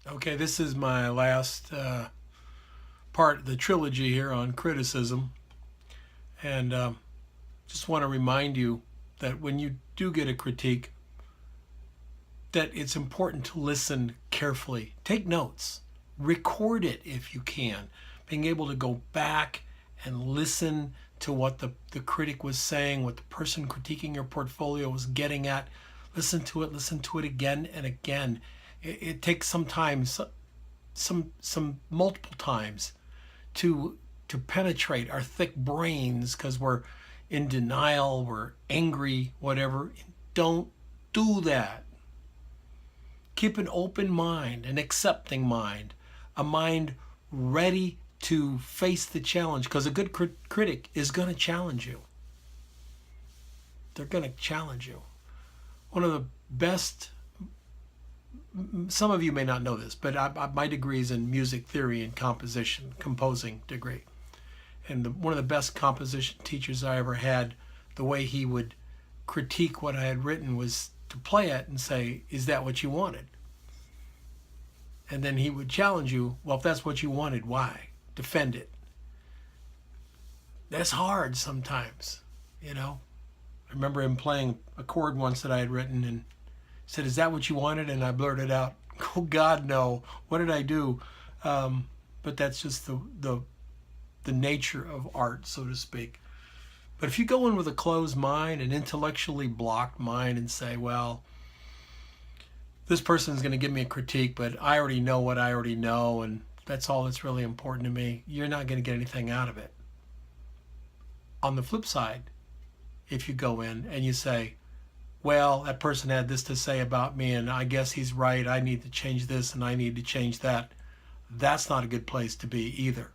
Okay, this is my last part of the trilogy here on criticism. And just want to remind you that when you do get a critique, that it's important to listen carefully. Take notes. Record it if you can. Being able to go back and listen to what the critic was saying, what the person critiquing your portfolio was getting at. Listen to it again and again. It takes some time, some multiple times to penetrate our thick brains because we're in denial, we're angry, whatever. Don't do that. Keep an open mind, an accepting mind, a mind ready to face the challenge, because a good critic is going to challenge you. They're going to challenge you. One of the best, some of you may not know this, but my degree is in music theory and composing degree. And one of the best composition teachers I ever had, the way he would critique what I had written was to play it and say, is that what you wanted? And then he would challenge you, well, if that's what you wanted, why? Defend it. That's hard sometimes, you know. I remember him playing a chord once that I had written and said, is that what you wanted? And I blurted out, oh God, no. What did I do? But that's just the nature of art, so to speak. But if you go in with a closed mind, an intellectually blocked mind, and say, well, this person is going to give me a critique, but I already know what I already know, and that's all that's really important to me, you're not going to get anything out of it. On the flip side, if you go in and you say, well, that person had this to say about me, and I guess he's right, I need to change this and I need to change that, that's not a good place to be either.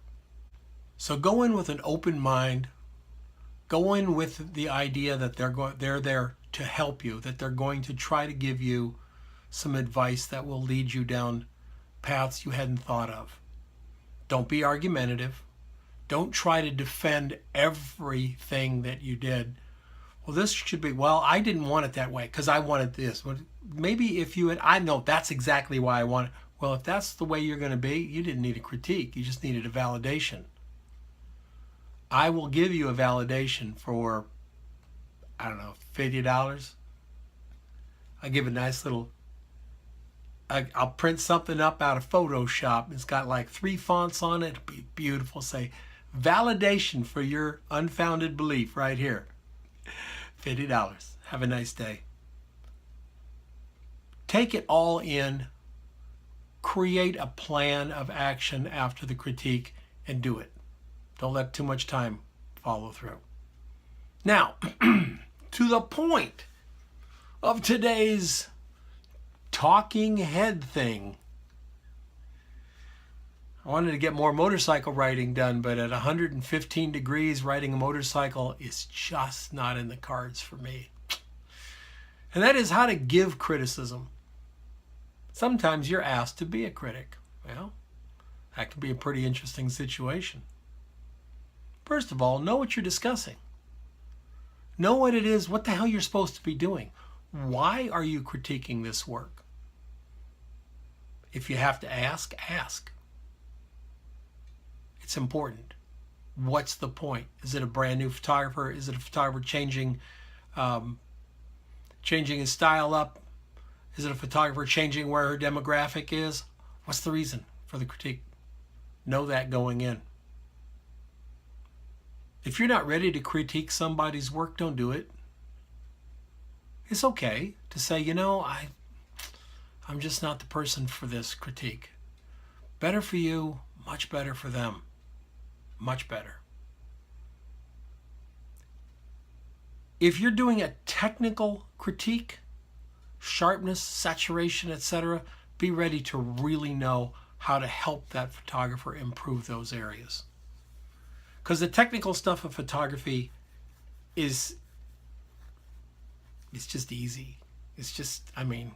So go in with an open mind. Go in with the idea that they're there to help you, that they're going to try to give you some advice that will lead you down paths you hadn't thought of. Don't be argumentative. Don't try to defend everything that you did. Well, this should be, well, I didn't want it that way because I wanted this. Maybe if you had, I know that's exactly why I want it. Well, if that's the way you're going to be, you didn't need a critique. You just needed a validation. I will give you a validation for, I don't know, $50. I give a nice little, I'll print something up out of Photoshop. It's got like 3 fonts on it. It'll be beautiful. Say, validation for your unfounded belief right here. $50. Have a nice day. Take it all in. Create a plan of action after the critique and do it. Don't let too much time follow through. Now, to the point of today's talking head thing. I wanted to get more motorcycle riding done, but at 115 degrees, riding a motorcycle is just not in the cards for me. And that is how to give criticism. Sometimes you're asked to be a critic. Well, that can be a pretty interesting situation. First of all, know what you're discussing. Know what it is, what the hell you're supposed to be doing. Why are you critiquing this work? If you have to ask, ask. It's important. What's the point? Is it a brand new photographer? Is it a photographer changing his style up? Is it a photographer changing where her demographic is? What's the reason for the critique? Know that going in. If you're not ready to critique somebody's work, don't do it. It's okay to say, you know, I'm just not the person for this critique. Better for you, much better for them. Much better. If you're doing a technical critique, sharpness, saturation, etc., be ready to really know how to help that photographer improve those areas. Because the technical stuff of photography it's just easy. It's just, I mean,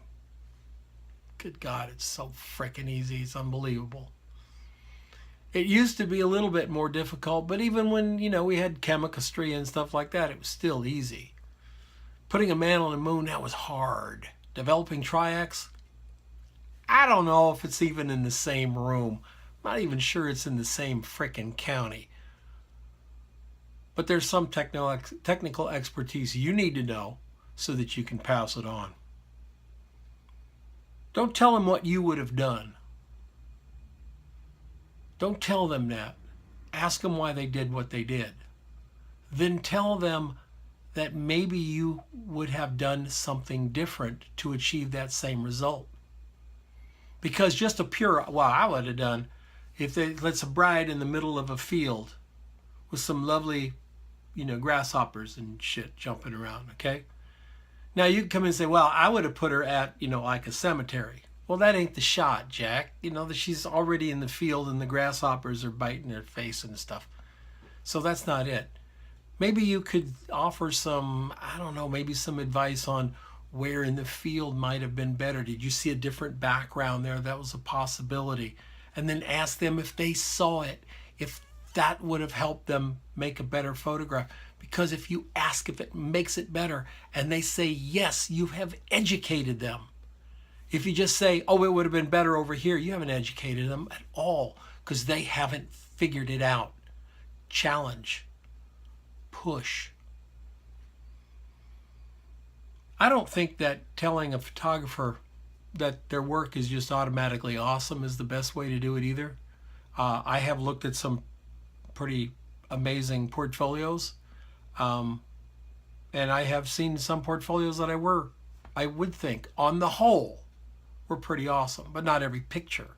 good God, it's so frickin' easy. It's unbelievable. It used to be a little bit more difficult, but even when, you know, we had chemistry and stuff like that, it was still easy. Putting a man on the moon, that was hard. Developing triacs, I don't know if it's even in the same room. I'm not even sure it's in the same frickin' county. But there's some technical expertise you need to know so that you can pass it on. Don't tell them what you would have done. Don't tell them that. Ask them why they did what they did. Then tell them that maybe you would have done something different to achieve that same result. Because just a pure, well, I would have done, if let's a bride in the middle of a field with some lovely, grasshoppers and shit jumping around, okay? Now you can come in and say, well, I would have put her at, like a cemetery. Well, that ain't the shot, Jack. That she's already in the field and the grasshoppers are biting her face and stuff. So that's not it. Maybe you could offer some, I don't know, maybe some advice on where in the field might have been better. Did you see a different background there? That was a possibility. And then ask them if they saw it, if that would have helped them make a better photograph. Because if you ask if it makes it better and they say yes, you have educated them. If you just say, oh, it would have been better over here, you haven't educated them at all because they haven't figured it out. Challenge. Push. I don't think that telling a photographer that their work is just automatically awesome is the best way to do it either. I have looked at some pretty amazing portfolios, and I have seen some portfolios that I would think, on the whole, were pretty awesome, but not every picture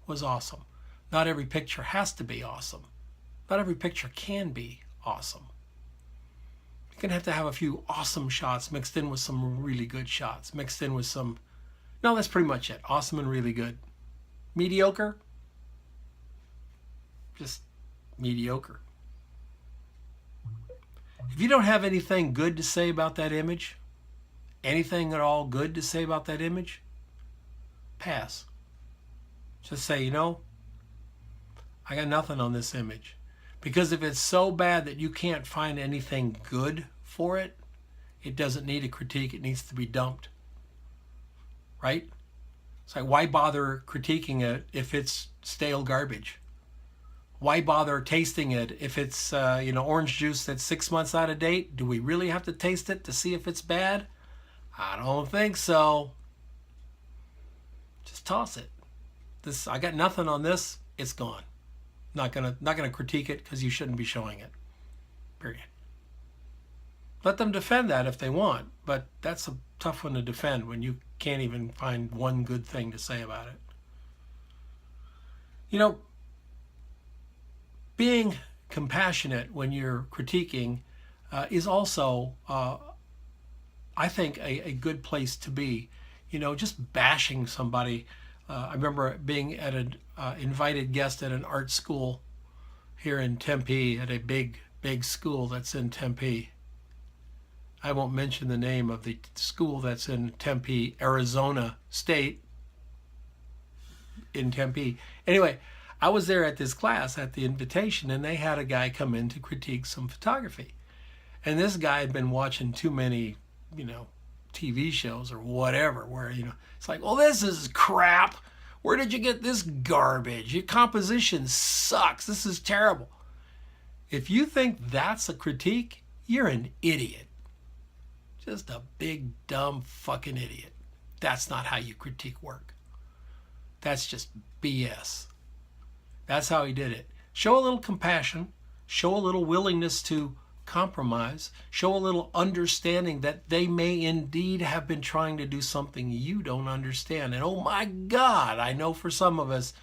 was awesome. Not every picture has to be awesome. Not every picture can be awesome. You're going to have a few awesome shots mixed in with some really good shots, mixed in with some, no, that's pretty much it. Awesome and really good. Mediocre? Just mediocre. If you don't have anything good to say about that image, anything at all good to say about that image, pass. Just say, I got nothing on this image. Because if it's so bad that you can't find anything good for it, it doesn't need a critique. It needs to be dumped. Right? It's like, why bother critiquing it if it's stale garbage? Why bother tasting it if it's, orange juice that's 6 months out of date? Do we really have to taste it to see if it's bad? I don't think so. Just toss it. I got nothing on this. It's gone. Not gonna critique it because you shouldn't be showing it. Period. Let them defend that if they want, but that's a tough one to defend when you can't even find one good thing to say about it. Being compassionate when you're critiquing is also, I think, a good place to be. Just bashing somebody. I remember being at an invited guest at an art school here in Tempe, at a big school that's in Tempe. I won't mention the name of the school that's in Tempe, Arizona State, in Tempe. Anyway, I was there at this class at the invitation, and they had a guy come in to critique some photography. And this guy had been watching too many, TV shows or whatever, where, it's like, well, this is crap. Where did you get this garbage? Your composition sucks. This is terrible. If you think that's a critique, you're an idiot. Just a big, dumb fucking idiot. That's not how you critique work. That's just BS. That's how he did it. Show a little compassion. Show a little willingness to compromise. Show a little understanding that they may indeed have been trying to do something you don't understand. And oh my God, I know for some of us,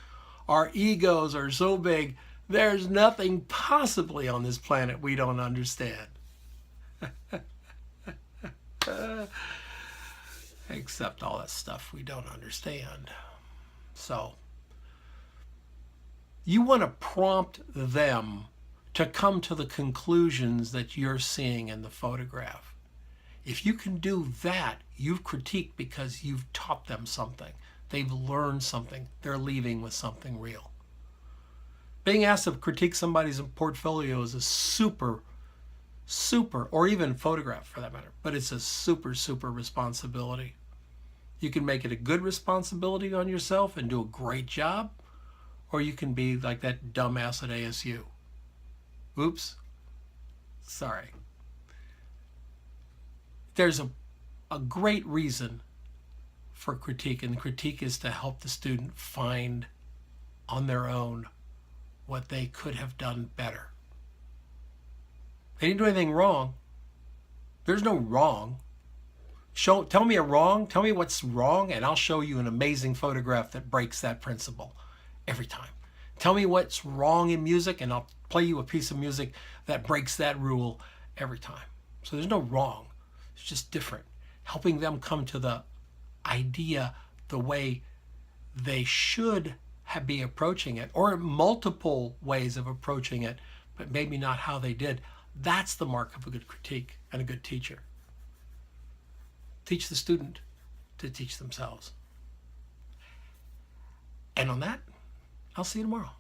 our egos are so big, there's nothing possibly on this planet we don't understand. Except all that stuff we don't understand. So, you want to prompt them to come to the conclusions that you're seeing in the photograph. If you can do that, you've critiqued because you've taught them something. They've learned something. They're leaving with something real. Being asked to critique somebody's portfolio is a super, or even photograph for that matter, but it's a super responsibility. You can make it a good responsibility on yourself and do a great job, or you can be like that dumbass at ASU. Oops. Sorry. There's a great reason for critique, and the critique is to help the student find on their own what they could have done better. They didn't do anything wrong. There's no wrong. Tell me a wrong, tell me what's wrong, and I'll show you an amazing photograph that breaks that principle every time. Tell me what's wrong in music, and I'll play you a piece of music that breaks that rule every time. So there's no wrong. It's just different. Helping them come to the idea the way they should be approaching it, or multiple ways of approaching it, but maybe not how they did. That's the mark of a good critique and a good teacher. Teach the student to teach themselves. And on that, I'll see you tomorrow.